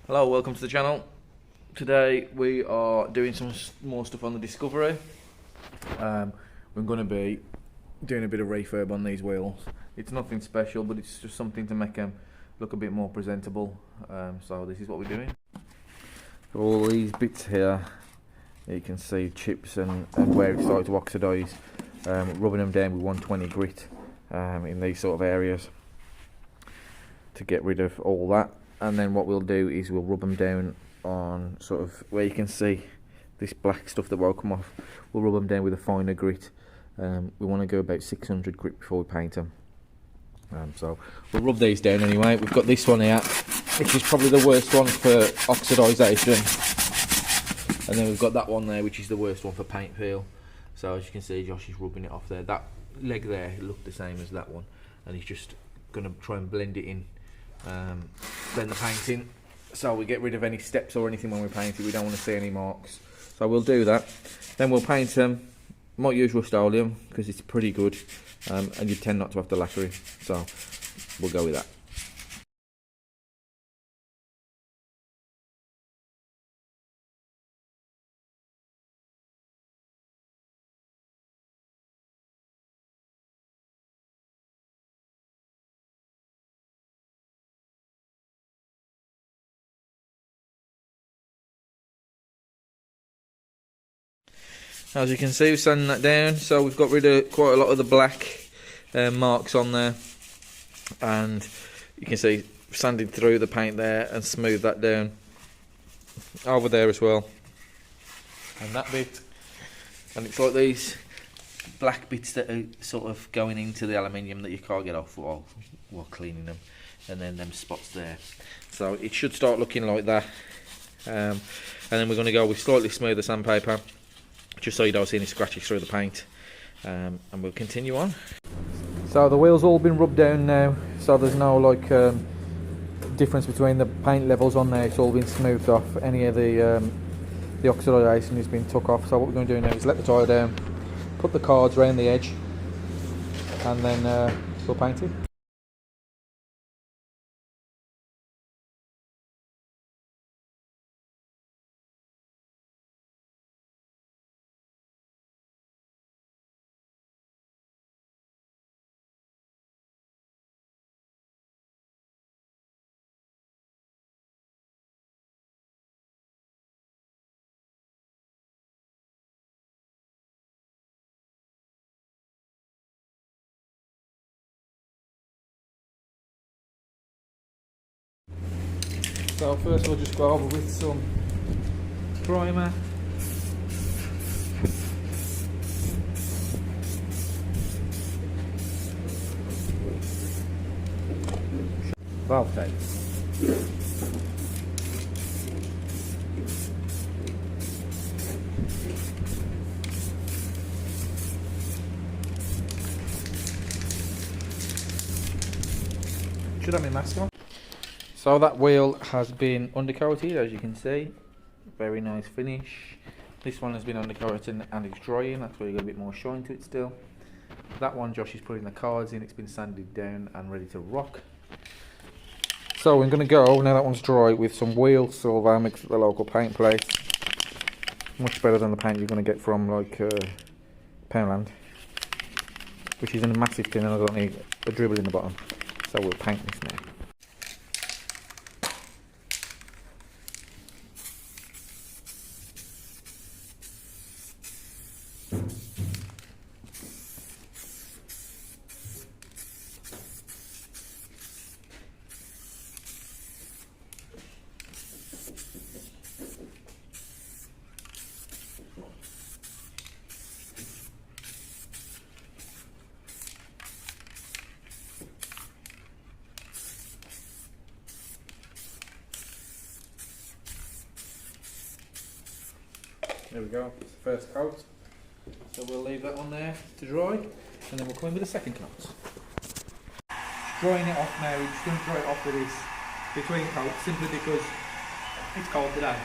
Hello, welcome to the channel. Today we are doing some more stuff on the Discovery. We're going to be doing a bit of refurb on these wheels. It's nothing special, but it's just something to make them look a bit more presentable. So this is what we're doing. All these bits here, you can see chips and where it started to oxidise. Rubbing them down with 120 grit in these sort of areas to get rid of all that. And then what we'll do is we'll rub them down on sort of where you can see this black stuff that won't come off. We'll rub them down with a finer grit. We want to go about 600 grit before we paint them. So we'll rub these down anyway. We've got this one here, which is probably the worst one for oxidisation. And then we've got that one there, which is the worst one for paint peel. So as you can see, Josh is rubbing it off there. That leg there looked the same as that one. And he's just going to try and blend it in. Blend the paint in so we get rid of any steps or anything when we paint it. We don't want to see any marks, so we'll do that. Then we'll paint them. Might use Rust-Oleum because it's pretty good, and you tend not to have to lacquer it, so we'll go with that. As you can see, we're sanding that down, so we've got rid of quite a lot of the black marks on there, and you can see sanded through the paint there and smooth that down over there as well, and that bit. And it's like these black bits that are sort of going into the aluminium that you can't get off while cleaning them, and then them spots there. So it should start looking like that, and then we're going to go with slightly smoother sandpaper, just so you don't see any scratches through the paint, and we'll continue on. So the wheel's all been rubbed down now, so there's no difference between the paint levels on there. It's all been smoothed off. Any of the oxidisation has been took off. So what we're going to do now is let the tyre down, put the cards around the edge, and then we'll paint it. So first we'll just go over with some primer. Valve tape. Should have my mask on. So that wheel has been undercoated, as you can see. Very nice finish. This one has been undercoated and it's drying. That's why you got a bit more shine to it still. That one, Josh is putting the cards in. It's been sanded down and ready to rock. So we're going to go, now that one's dry, with some wheel silver mixed at the local paint place. Much better than the paint you're going to get from like Poundland, which is in a massive tin and I've got a dribble in the bottom. So we'll paint this now. There we go, it's the first coat. So we'll leave that on there to dry, and then we'll come in with the second coat. Drying it off now, we're just going to dry it off with this between coats, simply because it's cold today.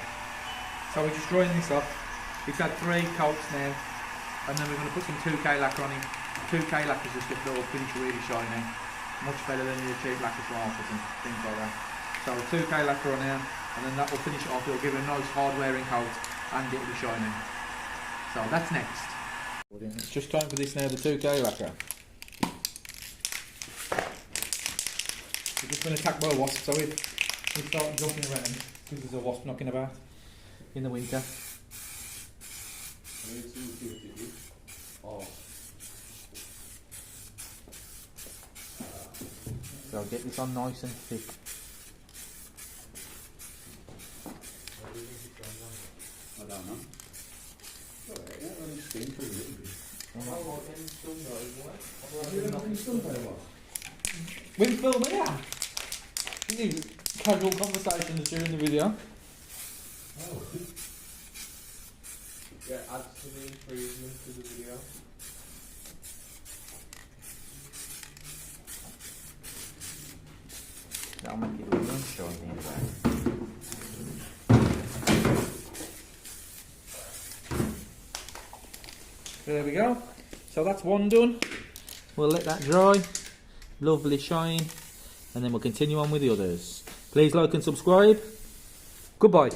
So we're just drying this off. It's had 3 coats now, and then we're going to put some 2K lacquer on it. 2K lacquer just gets the whole finish really shiny. Much better than your cheap lacquer from Office and things like that. So 2K lacquer on here, and then that will finish it off. It'll give it a nice hard wearing coat and it'll be shiny. So that's next. It's just time for this now, the 2K lacquer. We've just been attacked by a wasp, so we start jumping around because there's a wasp knocking about in the winter. So I'll get this on nice and thick. I don't know. We're filming it. These casual conversations during the video. Oh. Yeah, adds to the improvement to the video. That'll make it look shiny anyway. There we go. So that's one done. We'll let that dry. Lovely shine. And then we'll continue on with the others. Please like and subscribe. Goodbye.